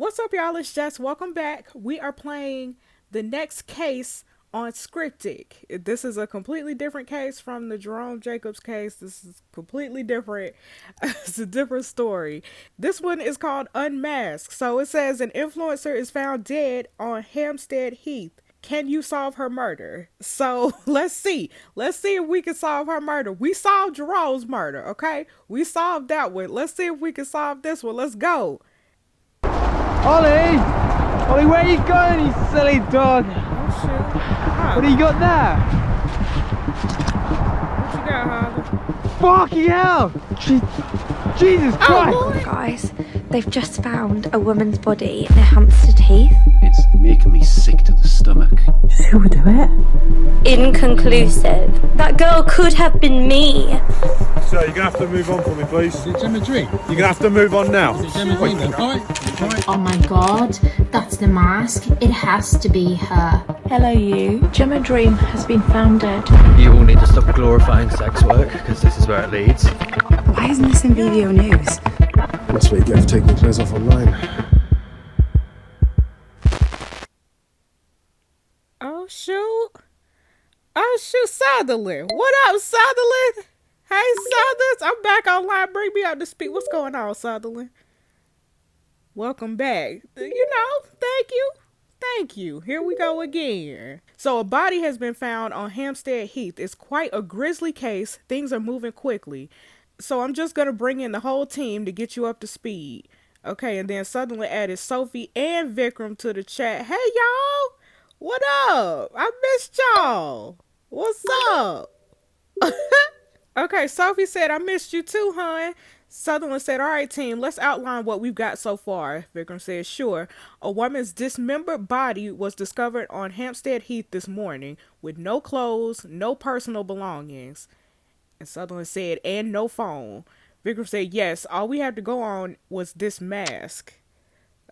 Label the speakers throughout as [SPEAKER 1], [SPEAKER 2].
[SPEAKER 1] What's up, y'all? It's Jess. Welcome back. We are playing the next case on Scriptic. This is a completely different case from the Jerome Jacobs case. This is completely different. It's a different story. This one is called Unmasked. So it says an influencer is found dead on Hampstead Heath. Can you solve her murder? So let's see. Let's see if we can solve her murder. We solved Jerome's murder, okay? We solved that one. Let's see if we can solve this one. Let's go.
[SPEAKER 2] Ollie! Ollie, where are you going, you silly dog?
[SPEAKER 1] Oh shit. Huh.
[SPEAKER 2] What do you got there?
[SPEAKER 1] What you got, Holly?
[SPEAKER 2] Fucking hell! Jesus Christ!
[SPEAKER 1] Lord.
[SPEAKER 3] Guys, they've just found a woman's body near Hampstead Heath.
[SPEAKER 4] It's making me sick to the stomach.
[SPEAKER 5] Who would do it?
[SPEAKER 3] Inconclusive. That girl could have been me.
[SPEAKER 6] So you're gonna have to move on for me, please.
[SPEAKER 7] Is it Gemma Dream?
[SPEAKER 6] You're gonna have to move on now.
[SPEAKER 7] Is it Gemma Dream then? Alright.
[SPEAKER 5] Oh my god, that's the mask. It has to be her.
[SPEAKER 3] Hello, you.
[SPEAKER 8] Gemma Dream has been found dead.
[SPEAKER 9] You all need to stop glorifying sex work, because this is where it leads.
[SPEAKER 8] Why isn't this in video news?
[SPEAKER 10] That's what you get for taking your clothes off online.
[SPEAKER 1] Oh shoot. Oh shoot, Sutherland. What up, Sutherland? Hey Sutherland, I'm back online. Bring me up to speak. What's going on, Sutherland? Welcome back. Thank you. Thank you. Here we go again. So a body has been found on Hampstead Heath. It's quite a grisly case. Things are moving quickly. So I'm just going to bring in the whole team to get you up to speed. Okay, and then Sutherland added Sophie and Vikram to the chat. Hey, y'all. What up? I missed y'all. What's up? Okay, Sophie said, I missed you too, hon. Sutherland said, all right, team, let's outline what we've got so far. Vikram said, sure. A woman's dismembered body was discovered on Hampstead Heath this morning with no clothes, no personal belongings. And Sutherland said, and no phone. Vikram said, yes, all we had to go on was this mask.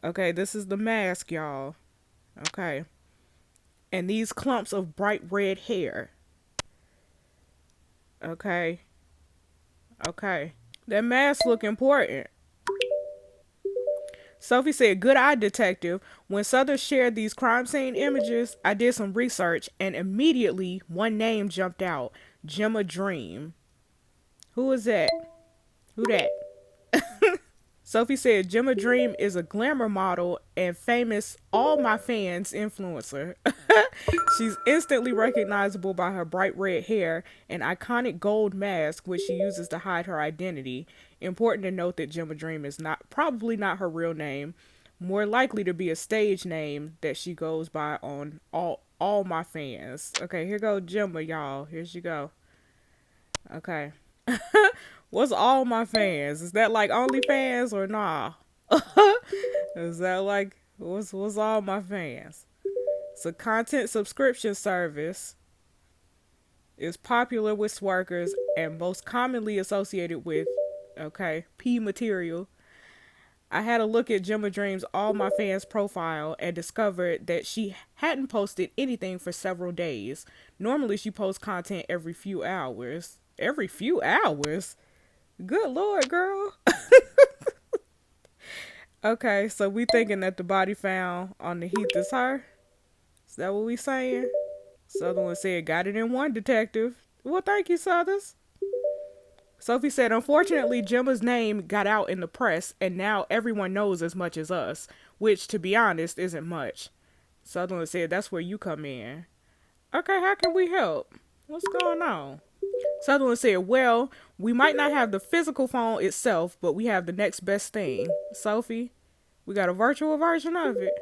[SPEAKER 1] Okay, this is the mask, y'all. Okay. And these clumps of bright red hair. Okay. Okay. That mask look important. Sophie said, good eye, detective. When Southern shared these crime scene images, I did some research and immediately one name jumped out. Gemma Dream. Who is that? Who that? Sophie said, Gemma Dream is a glamour model and famous all my fans influencer. She's instantly recognizable by her bright red hair and iconic gold mask, which she uses to hide her identity. Important to note that Gemma Dream is probably not her real name, more likely to be a stage name that she goes by on all my fans. Okay, here go Gemma, y'all. Here she go. Okay. What's all my fans? Is that like OnlyFans or nah? Is that like what's all my fans? It's a content subscription service. It's popular with workers and most commonly associated with P material. I had a look at Gemma Dream's All My Fans profile and discovered that she hadn't posted anything for several days. Normally she posts content every few hours. Every few hours? Good Lord, girl. Okay, so we thinking that the body found on the Heath is her? Is that what we saying? Sutherland said, got it in one, detective. Well, thank you, Suthers. Sophie said, unfortunately, Gemma's name got out in the press, and now everyone knows as much as us, which, to be honest, isn't much. Sutherland said, that's where you come in. Okay, how can we help? What's going on? Sutherland said, well, we might not have the physical phone itself, but we have the next best thing. Sophie, we got a virtual version of it.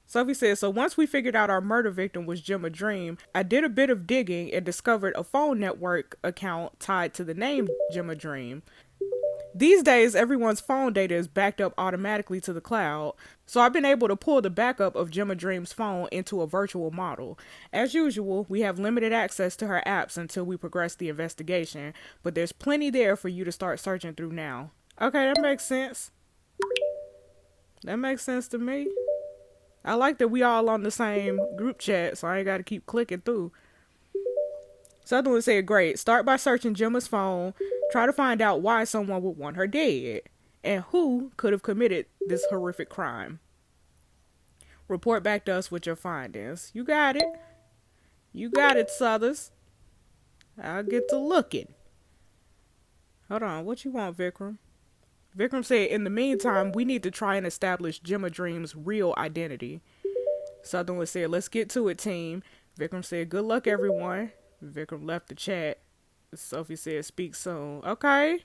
[SPEAKER 1] Sophie said, so once we figured out our murder victim was Gemma Dream, I did a bit of digging and discovered a phone network account tied to the name Gemma Dream. These days, everyone's phone data is backed up automatically to the cloud, so I've been able to pull the backup of Gemma Dream's phone into a virtual model. As usual, we have limited access to her apps until we progress the investigation, but there's plenty there for you to start searching through now. Okay, that makes sense. That makes sense to me. I like that we all on the same group chat, so I ain't got to keep clicking through. Sutherland said, great. Start by searching Gemma's phone. Try to find out why someone would want her dead and who could have committed this horrific crime. Report back to us with your findings. You got it. You got it, Southers. I'll get to looking. Hold on, what you want, Vikram? Vikram said, in the meantime, we need to try and establish Gemma Dream's real identity. Sutherland said, let's get to it, team. Vikram said, good luck, everyone. Vikram left the chat. Sophie said, speak soon. Okay.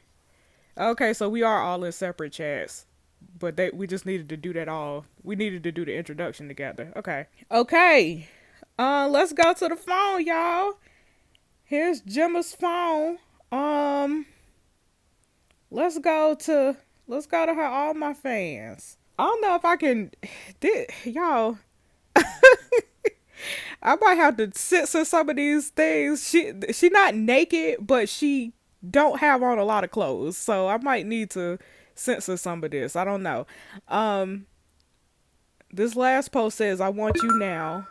[SPEAKER 1] Okay, so we are all in separate chats. But we just needed to do that all. We needed to do the introduction together. Okay. Okay. Let's go to the phone, y'all. Here's Gemma's phone. Let's go to her All My Fans. I don't know if I can y'all. I might have to censor some of these things. She not naked, but she don't have on a lot of clothes. So I might need to censor some of this. I don't know. This last post says, I want you now.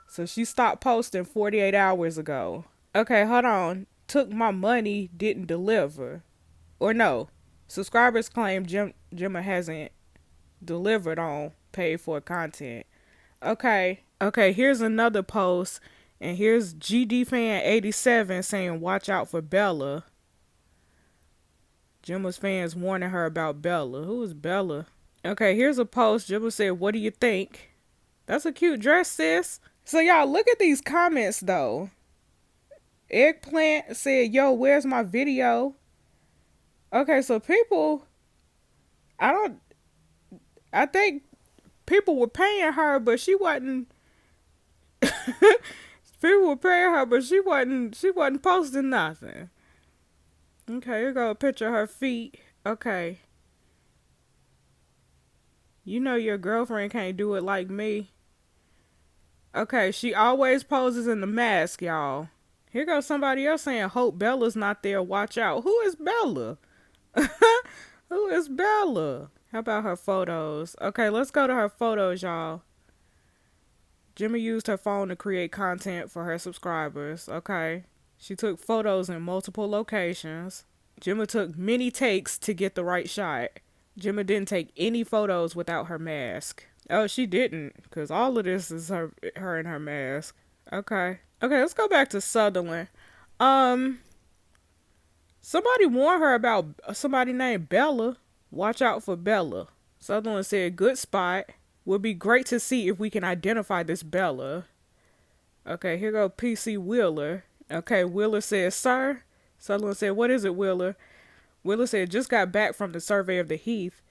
[SPEAKER 1] So she stopped posting 48 hours ago. Okay, hold on. Took my money, didn't deliver. Or no. Subscribers claim Gemma hasn't delivered on paid for content. Okay, here's another post. And here's GDFan87 saying, watch out for Bella. Gemma's fans warning her about Bella. Who is Bella? Okay, here's a post. Gemma said, what do you think? That's a cute dress, sis. So y'all, look at these comments, though. Eggplant said, yo, where's my video? Okay, so people, I think people were paying her, but she wasn't. People were paying her, but she wasn't posting nothing. Okay, here go a picture of her feet. Okay. You know your girlfriend can't do it like me. Okay, she always poses in the mask, y'all. Here goes somebody else saying, hope Bella's not there, watch out. Who is Bella? Who is Bella? How about her photos? Okay, let's go to her photos, y'all. Gemma used her phone to create content for her subscribers. Okay. She took photos in multiple locations. Gemma took many takes to get the right shot. Gemma didn't take any photos without her mask. Oh, she didn't, because all of this is her in her mask. Okay. Okay, let's go back to Sutherland. Somebody warned her about somebody named Bella. Watch out for Bella. Sutherland said, good spot. Would be great to see if we can identify this Bella. Okay, here go PC Wheeler. Okay, Wheeler says, sir. Sutherland said, what is it, Wheeler? Wheeler said, just got back from the survey of the Heath.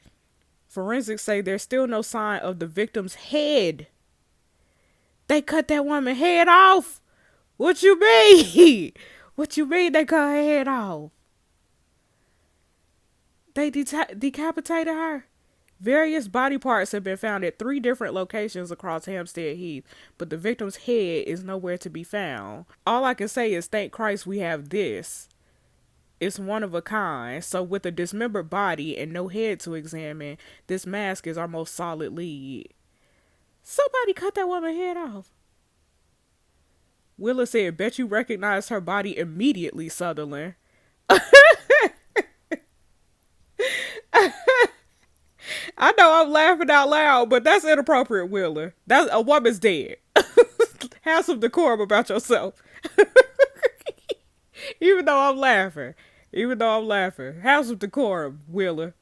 [SPEAKER 1] Forensics say there's still no sign of the victim's head. They cut that woman's head off. What you mean? What you mean they cut her head off? They decapitated her. Various body parts have been found at 3 different locations across Hampstead Heath, but the victim's head is nowhere to be found. All I can say is thank Christ we have this. It's one of a kind, so with a dismembered body and no head to examine, this mask is our most solid lead. Somebody cut that woman's head off. Willa said, bet you recognized her body immediately, Sutherland. I know I'm laughing out loud, but that's inappropriate, Wheeler. That's a woman's dead. Have some decorum about yourself. Even though I'm laughing. Have some decorum, Wheeler.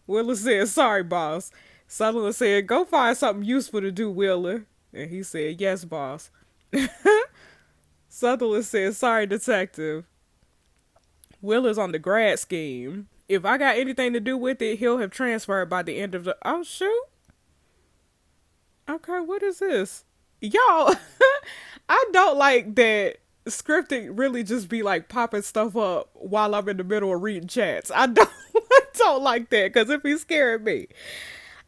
[SPEAKER 1] Wheeler said, sorry, boss. Sutherland said, go find something useful to do, Wheeler. And he said, yes, boss. Sutherland said, sorry, detective. Wheeler's on the grad scheme. If I got anything to do with it, he'll have transferred by the end of the... Oh, shoot. Okay, what is this? Y'all, I don't like that Scriptic really just be like popping stuff up while I'm in the middle of reading chats. I don't like that because it be scaring me.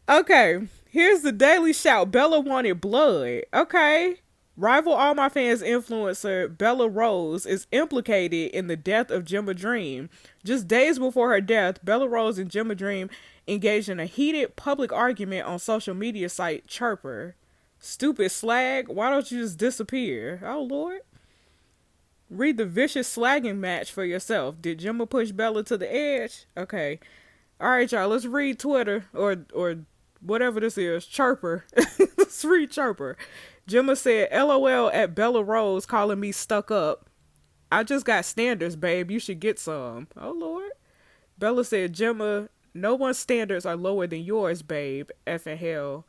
[SPEAKER 1] Okay, here's the Daily Shout. Bella wanted blood. Okay. Rival All My Fans influencer Bella Rose is implicated in the death of Gemma Dream. Just days before her death, Bella Rose and Gemma Dream engaged in a heated public argument on social media site Chirper. Stupid slag, why don't you just disappear? Oh, Lord. Read the vicious slagging match for yourself. Did Gemma push Bella to the edge? Okay. All right, y'all. Let's read Twitter or whatever this is. Chirper. Let's read Chirper. Gemma said, "LOL at Bella Rose calling me stuck up. I just got standards, babe. You should get some." Oh Lord. Bella said, "Gemma, no one's standards are lower than yours, babe. Effing hell."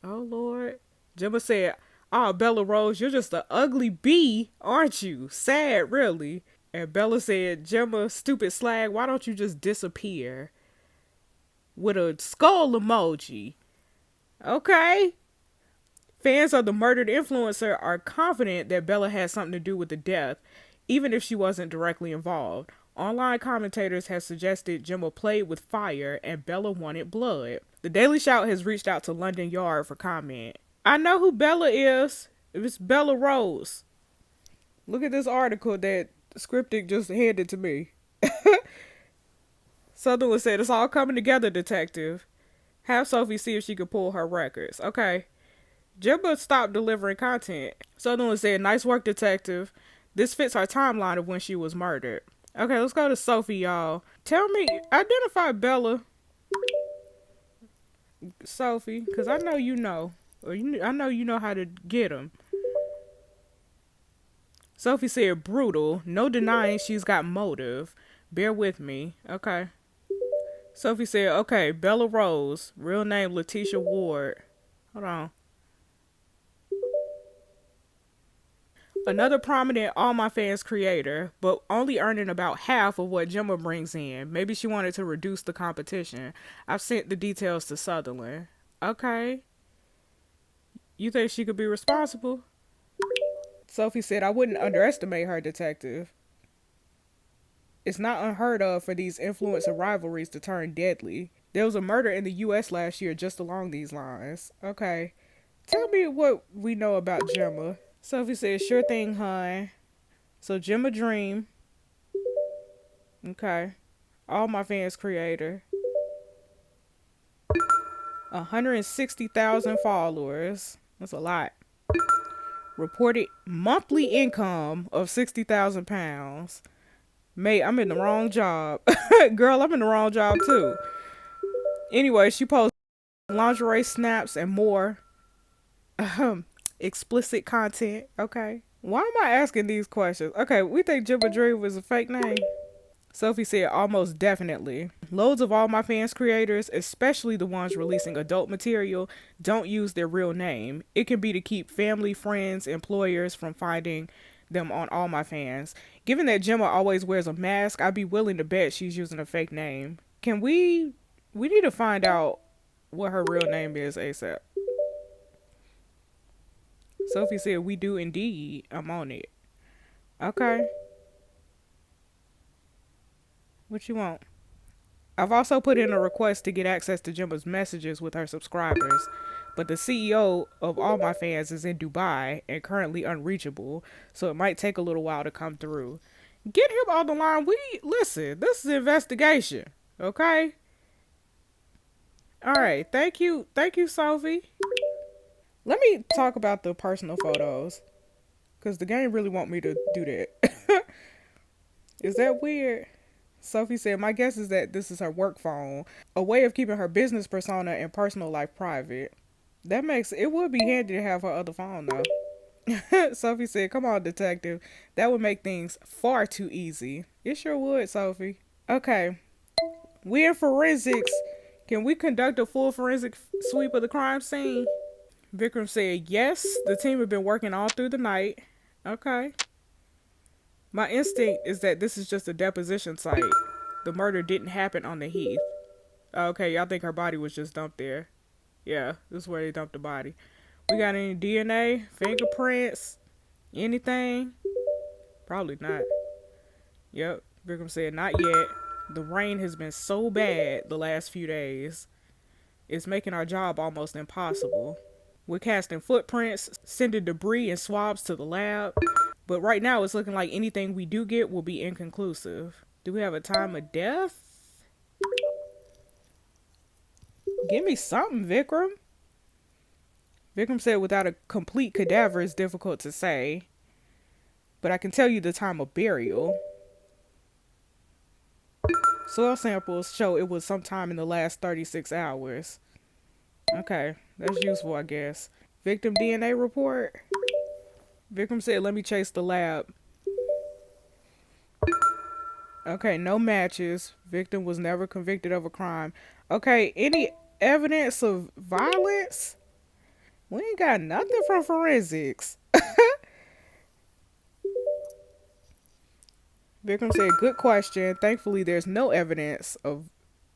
[SPEAKER 1] Oh Lord. Gemma said, "Oh, Bella Rose, you're just an ugly bee, aren't you? Sad, really." And Bella said, "Gemma, stupid slag, why don't you just disappear?" With a skull emoji. Okay. Fans of the murdered influencer are confident that Bella had something to do with the death, even if she wasn't directly involved. Online commentators have suggested Gemma played with fire and Bella wanted blood. The Daily Shout has reached out to London Yard for comment. "I know who Bella is. It's Bella Rose." Look at this article that Scriptic just handed to me. Sutherland said, "It's all coming together, detective. Have Sophie see if she could pull her records." Okay. Gemma stopped delivering content. Sutherland said, "Nice work, detective. This fits our timeline of when she was murdered." Okay, let's go to Sophie, y'all. Tell me, identify Bella. Sophie, because I know you know. I know you know how to get them. Sophie said, "Brutal. No denying she's got motive. Bear with me." Okay. Sophie said, "Okay, Bella Rose. Real name Letitia Ward." Hold on. "Another prominent All My Fans creator, but only earning about half of what Gemma brings in. Maybe she wanted to reduce the competition. I've sent the details to Sutherland." Okay. You think she could be responsible? Sophie said, "I wouldn't underestimate her, detective. It's not unheard of for these influencer rivalries to turn deadly. There was a murder in the U.S. last year just along these lines." Okay. Tell me what we know about Gemma. Sophie said, "Sure thing, hun." So Gemma Dream. Okay. All My Fans creator. 160,000 followers. That's a lot. Reported monthly income of £60,000. Mate, I'm in the wrong job. Girl, I'm in the wrong job too. Anyway, she posts lingerie snaps and more explicit content. Okay. Why am I asking these questions? Okay, we think Gemma Dream was a fake name. Sophie said, "Almost definitely. Loads of All My Fans creators, especially the ones releasing adult material, don't use their real name. It can be to keep family, friends, employers from finding them on All My Fans. Given that Gemma always wears a mask, I'd be willing to bet she's using a fake name. Can we need to find out what her real name is ASAP." Sophie said, "We do indeed. I'm on it." Okay. What you want? I've also put in a request to get access to Gemma's messages with her subscribers, but the CEO of All My Fans is in Dubai and currently unreachable, so it might take a little while to come through. Get him on the line. Listen, this is an investigation, okay? All right, thank you, Sophie. Let me talk about the personal photos, because the game really want me to do that. Is that weird? Sophie said, "My guess is that this is her work phone, a way of keeping her business persona and personal life private." It would be handy to have her other phone though. Sophie said, "Come on, detective. That would make things far too easy." It sure would, Sophie. Okay. We in forensics. Can we conduct a full forensic sweep of the crime scene? Vikram said, "Yes, the team have been working all through the night." Okay. "My instinct is that this is just a deposition site. The murder didn't happen on the heath." Okay, y'all think her body was just dumped there. Yeah, this is where they dumped the body. "We got any DNA, fingerprints, anything?" Probably not. Yep, Vikram said, "Not yet. The rain has been so bad the last few days. It's making our job almost impossible. We're casting footprints, sending debris and swabs to the lab. But right now, it's looking like anything we do get will be inconclusive. Do we have a time of death? Give me something, Vikram." Vikram said, "Without a complete cadaver, it's difficult to say. But I can tell you the time of burial." Soil samples show it was sometime in the last 36 hours. Okay, that's useful, I guess. Victim DNA report. Victim said, let me chase the lab. Okay, no matches. Victim was never convicted of a crime. Okay, any evidence of violence? We ain't got nothing from forensics. Victim said, good question. Thankfully, there's no evidence of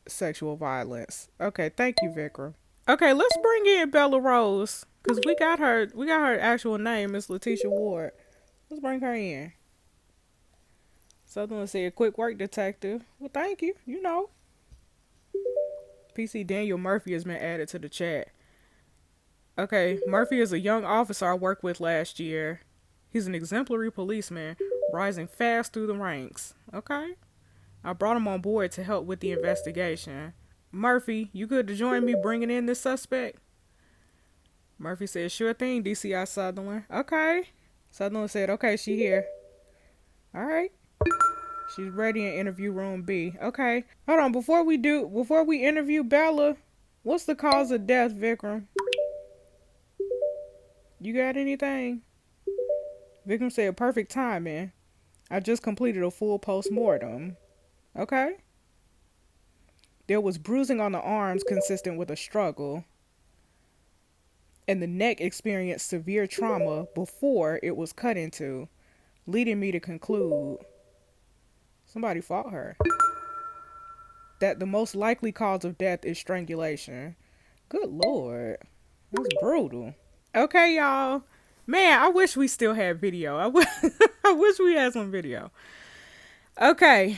[SPEAKER 1] sexual violence. Okay, thank you, Vikram. Okay, let's bring in Bella Rose. Because we got her actual name, Miss Letitia Ward. Let's bring her in. Sutherland said, quick work, detective. Well, thank you. You know. PC Daniel Murphy has been added to the chat. Okay, Murphy is a young officer I worked with last year. He's an exemplary policeman, rising fast through the ranks. Okay. I brought him on board to help with the investigation. Murphy, you good to join me bringing in this suspect? Murphy said, sure thing, DCI Sutherland. Okay. Sutherland said, okay, she here. All right. She's ready in interview room B. Okay. Hold on, before we interview Bella, what's the cause of death, Vikram? You got anything? Vikram said, perfect timing. I just completed a full post-mortem. Okay. There was bruising on the arms consistent with a struggle. And the neck experienced severe trauma before it was cut into, leading me to conclude somebody fought her. That the most likely cause of death is strangulation. Good Lord. That's brutal. Okay, y'all. Man, I wish we still had video. I wish we had some video. Okay.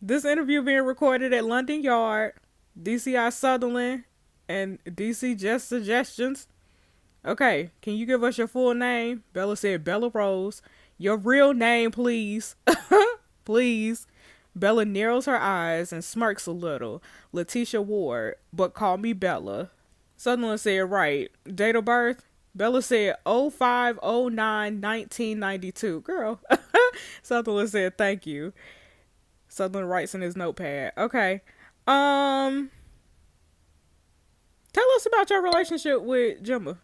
[SPEAKER 1] This interview being recorded at London Yard, DCI Sutherland, and DC Just Suggestions. Okay, can you give us your full name? Bella said, Bella Rose. Your real name, please. Please. Bella narrows her eyes and smirks a little. Letitia Ward, but call me Bella. Sutherland said, right. Date of birth? Bella said 0509-1992. Girl. Sutherland said, thank you. Sutherland writes in his notepad. Okay. Tell us about your relationship with Gemma.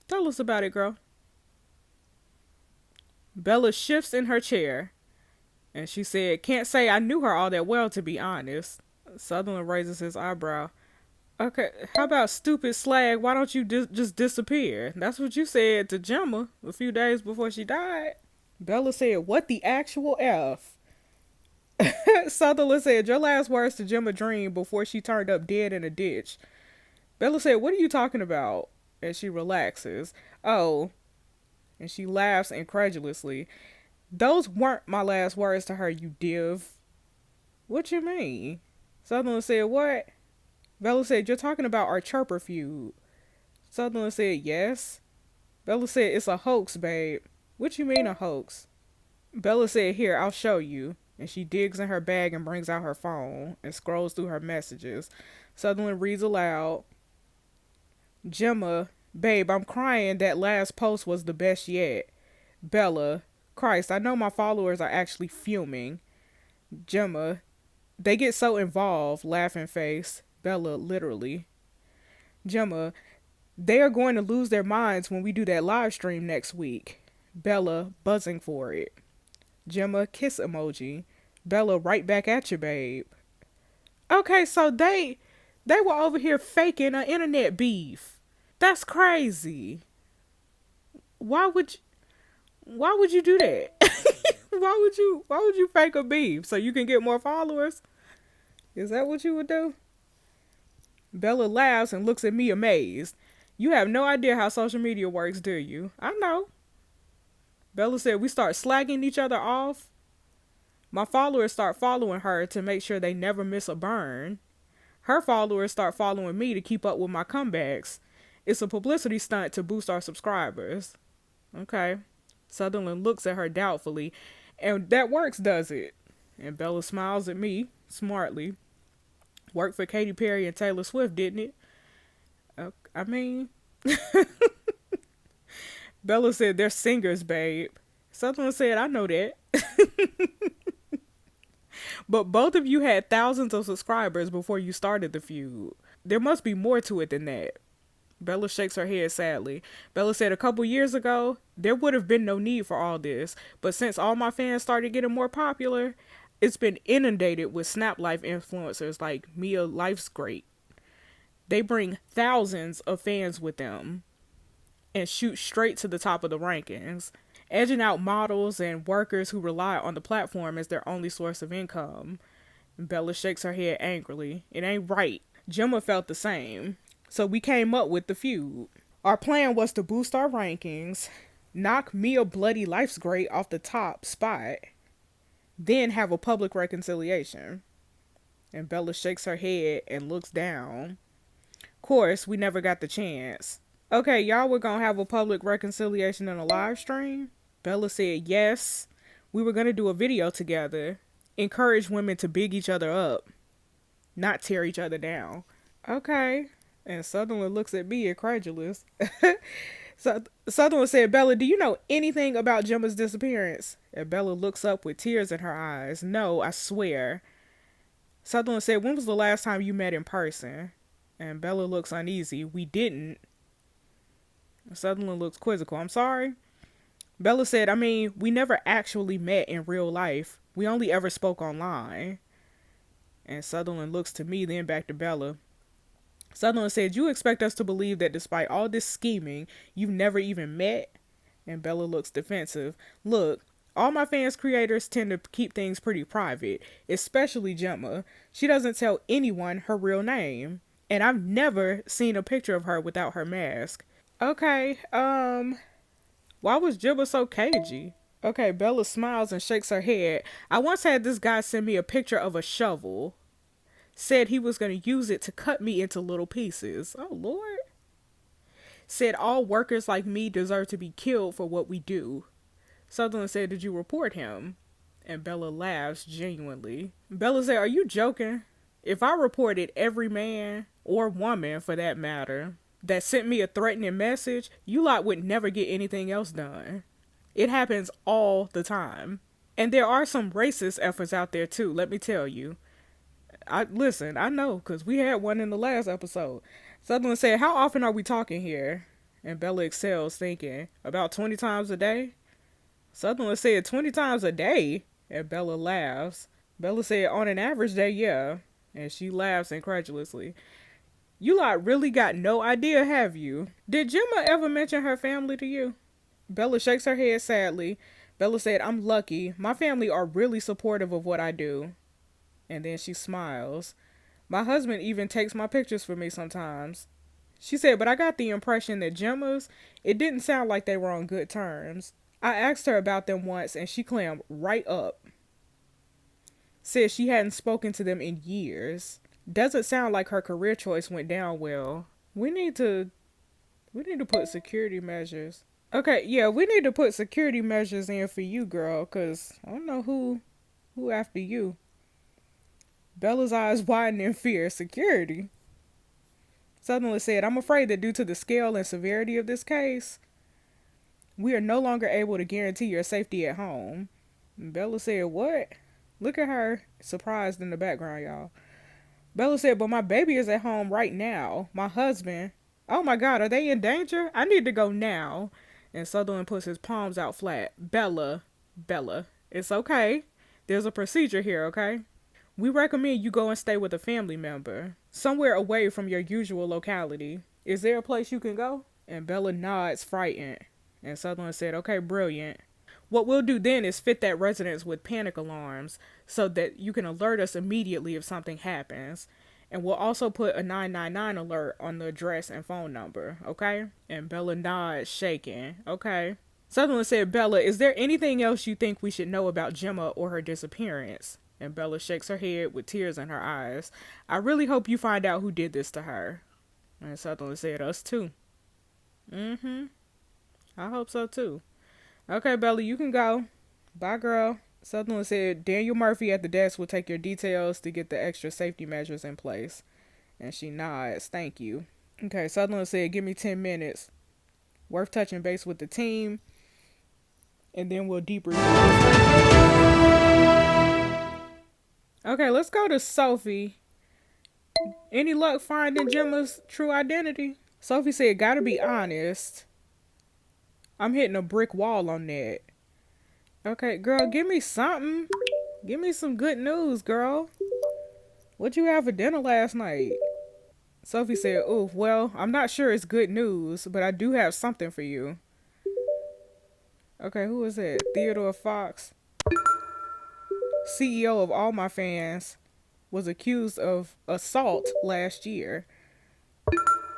[SPEAKER 1] Tell us about it, girl. Bella shifts in her chair. And she said, can't say I knew her all that well, to be honest. Sutherland raises his eyebrow. Okay, how about stupid slag? Why don't you just disappear? That's what you said to Gemma a few days before she died. Bella said, what the actual F? Sutherland said, your last words to Gemma Dream before she turned up dead in a ditch. Bella said, what are you talking about? And she relaxes. Oh. And she laughs incredulously. Those weren't my last words to her, you div. What you mean? Sutherland said, what? Bella said, you're talking about our chirper feud. Sutherland said, yes. Bella said, it's a hoax, babe. What you mean a hoax? Bella said, here, I'll show you. And she digs in her bag and brings out her phone and scrolls through her messages. Sutherland reads aloud. Gemma, babe, I'm crying. That last post was the best yet. Bella, Christ, I know my followers are actually fuming. Gemma, they get so involved, laughing face. Bella, literally. Gemma, they are going to lose their minds when we do that live stream next week. Bella, buzzing for it. Gemma, kiss emoji. Bella, right back at you, babe. Okay, so they were over here faking an internet beef. That's crazy. Why would you do that? Why would you fake a beef so you can get more followers? Is that what you would do? Bella laughs and looks at me amazed. You have no idea how social media works, do you? I know. Bella said, we start slagging each other off. My followers start following her to make sure they never miss a burn. Her followers start following me to keep up with my comebacks. It's a publicity stunt to boost our subscribers. Okay. Sutherland looks at her doubtfully. And that works, does it? And Bella smiles at me, smartly. Worked for Katy Perry and Taylor Swift, didn't it? I mean... Bella said, they're singers, babe. Sutherland said, I know that. But both of you had thousands of subscribers before you started the feud. There must be more to it than that. Bella shakes her head sadly. Bella said a couple years ago, there would have been no need for all this. But since all my fans started getting more popular, it's been inundated with Snap Life influencers like Mia Life's Great. They bring thousands of fans with them and shoot straight to the top of the rankings, edging out models and workers who rely on the platform as their only source of income. Bella shakes her head angrily. It ain't right. Gemma felt the same. So we came up with the feud. Our plan was to boost our rankings, knock Mia Bloody Life's Great off the top spot, then have a public reconciliation. And Bella shakes her head and looks down. Of course, we never got the chance. Okay, y'all were gonna have a public reconciliation in a live stream? Bella said yes. We were gonna do a video together. Encourage women to big each other up, not tear each other down. Okay. And Sutherland looks at me incredulous. So Sutherland said, Bella, do you know anything about Gemma's disappearance? And Bella looks up with tears in her eyes. No, I swear. Sutherland said, when was the last time you met in person? And Bella looks uneasy. We didn't. Sutherland looks quizzical. I'm sorry. Bella said, we never actually met in real life. We only ever spoke online. And Sutherland looks to me, then back to Bella. Sutherland said, you expect us to believe that despite all this scheming, you've never even met? And Bella looks defensive. Look, all my fans' creators tend to keep things pretty private, especially Gemma. She doesn't tell anyone her real name. And I've never seen a picture of her without her mask. Okay, why was Gemma so cagey? Okay, Bella smiles and shakes her head. I once had this guy send me a picture of a shovel. Said he was going to use it to cut me into little pieces. Oh, Lord. Said all workers like me deserve to be killed for what we do. Sutherland said, did you report him? And Bella laughs genuinely. Bella said, are you joking? If I reported every man, or woman for that matter, that sent me a threatening message, you lot would never get anything else done. It happens all the time. And there are some racist efforts out there too, let me tell you. I know, because we had one in the last episode. Sutherland said, how often are we talking here? And Bella excels, thinking, about 20 times a day? Sutherland said, 20 times a day? And Bella laughs. Bella said, on an average day, yeah. And she laughs incredulously. You lot really got no idea, have you? Did Gemma ever mention her family to you? Bella shakes her head sadly. Bella said, I'm lucky. My family are really supportive of what I do. And then she smiles. My husband even takes my pictures for me sometimes. She said, but I got the impression that Gemma's, it didn't sound like they were on good terms. I asked her about them once and she clammed right up. Said she hadn't spoken to them in years. Doesn't sound like her career choice went down well. We need to put security measures. Okay, yeah, we need to put security measures in for you, girl, because I don't know who after you. Bella's eyes widen in fear. Security? Sutherland said, I'm afraid that due to the scale and severity of this case, we are no longer able to guarantee your safety at home. And Bella said, what? Look at her, surprised in the background, y'all. Bella said, but my baby is at home right now. My husband. Oh my God, are they in danger? I need to go now. And Sutherland puts his palms out flat. Bella, it's okay. There's a procedure here, okay? We recommend you go and stay with a family member, somewhere away from your usual locality. Is there a place you can go? And Bella nods, frightened. And Sutherland said, okay, brilliant. What we'll do then is fit that residence with panic alarms so that you can alert us immediately if something happens. And we'll also put a 999 alert on the address and phone number, okay? And Bella nods, shaking. Okay. Sutherland said, Bella, is there anything else you think we should know about Gemma or her disappearance? And Bella shakes her head with tears in her eyes. I really hope you find out who did this to her. And Sutherland said, us too. I hope so too. Okay, Bella, you can go. Bye, girl. Sutherland said, Daniel Murphy at the desk will take your details to get the extra safety measures in place. And she nods. Thank you. Okay, Sutherland said, give me 10 minutes. Worth touching base with the team. And then we'll debrief. Okay, let's go to Sophie. Any luck finding Gemma's true identity? Sophie said, gotta be honest. I'm hitting a brick wall on that. Okay, girl, give me something. Give me some good news, girl. What'd you have for dinner last night? Sophie said, oof, well, I'm not sure it's good news, but I do have something for you. Okay, who is it? Theodore Fox, CEO of All My Fans, was accused of assault last year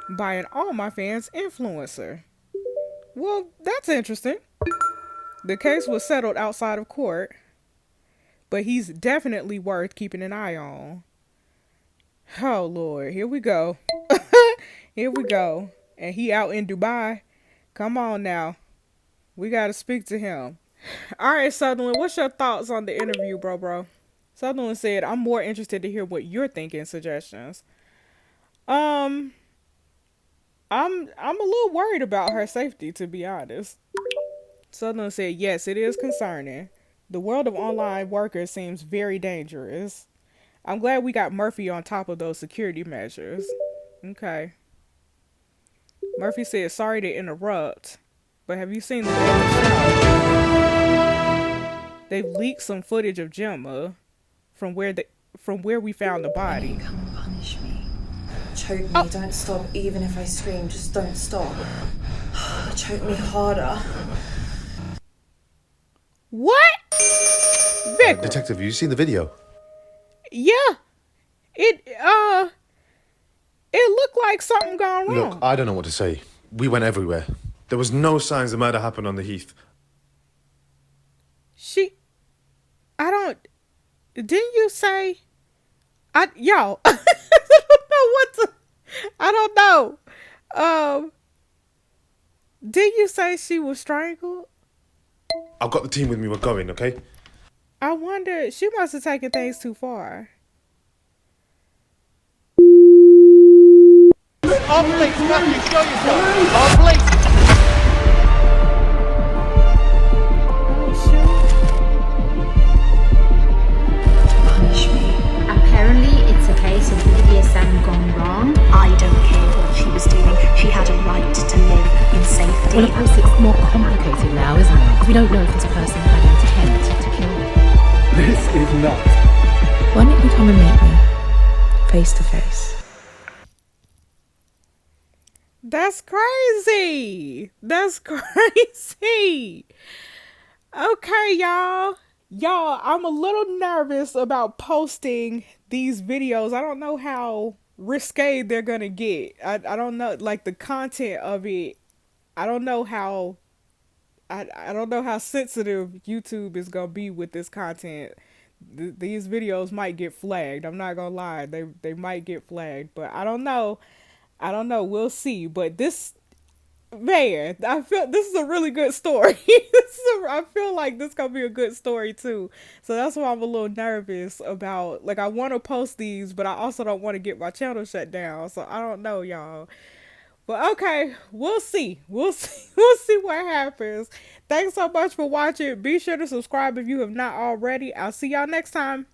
[SPEAKER 1] by an All My Fans influencer. Well, that's interesting. The case was settled outside of court, but he's definitely worth keeping an eye on. Oh, Lord. Here we go. Here we go. And he out in Dubai. Come on now. We got to speak to him. All right, Sutherland, what's your thoughts on the interview, bro? Sutherland said, I'm more interested to hear what you're thinking, suggestions. I'm a little worried about her safety, to be honest. Sutherland said, yes, it is concerning. The world of online workers seems very dangerous. I'm glad we got Murphy on top of those security measures. Okay. Murphy said, sorry to interrupt, but have you seen the Daily Show? They've leaked some footage of Gemma from where we found the body.
[SPEAKER 11] Come punish me. Choke me, don't stop, even if I scream, just don't stop. Choke me harder.
[SPEAKER 1] What? Vic.
[SPEAKER 10] Detective, have you seen the video?
[SPEAKER 1] Yeah. It looked like something gone wrong.
[SPEAKER 10] Look, I don't know what to say. We went everywhere. There was no signs the murder happened on the heath.
[SPEAKER 1] Didn't you say? I don't know what to. I don't know. Did you say she was strangled?
[SPEAKER 10] I've got the team with me. We're going, okay?
[SPEAKER 1] I wonder. She must have taken things too far.
[SPEAKER 2] On police, Matthew, show yourself. On police.
[SPEAKER 11] Punish me.
[SPEAKER 5] Apparently, it's a case of BDSM gone wrong.
[SPEAKER 8] I don't care what she was doing. She had a right to live in safety.
[SPEAKER 12] Well, of course, it's more complicated now, isn't it? We don't know if this person had intent to kill.
[SPEAKER 2] This is nuts.
[SPEAKER 12] Why don't you come and meet me, face to face?
[SPEAKER 1] That's crazy. That's crazy. Okay, y'all. I'm a little nervous about posting these videos. I don't know how risque they're gonna get. I don't know, like, the content of it. I don't know how sensitive YouTube is gonna be with this content. These videos might get flagged. I'm not gonna lie. They might get flagged, but I don't know. We'll see. But this, man, I feel this is a really good story. I feel like this gonna be a good story too. So that's why I'm a little nervous about. Like, I want to post these, but I also don't want to get my channel shut down. So I don't know, y'all. But okay, we'll see. We'll see what happens. Thanks so much for watching. Be sure to subscribe if you have not already. I'll see y'all next time.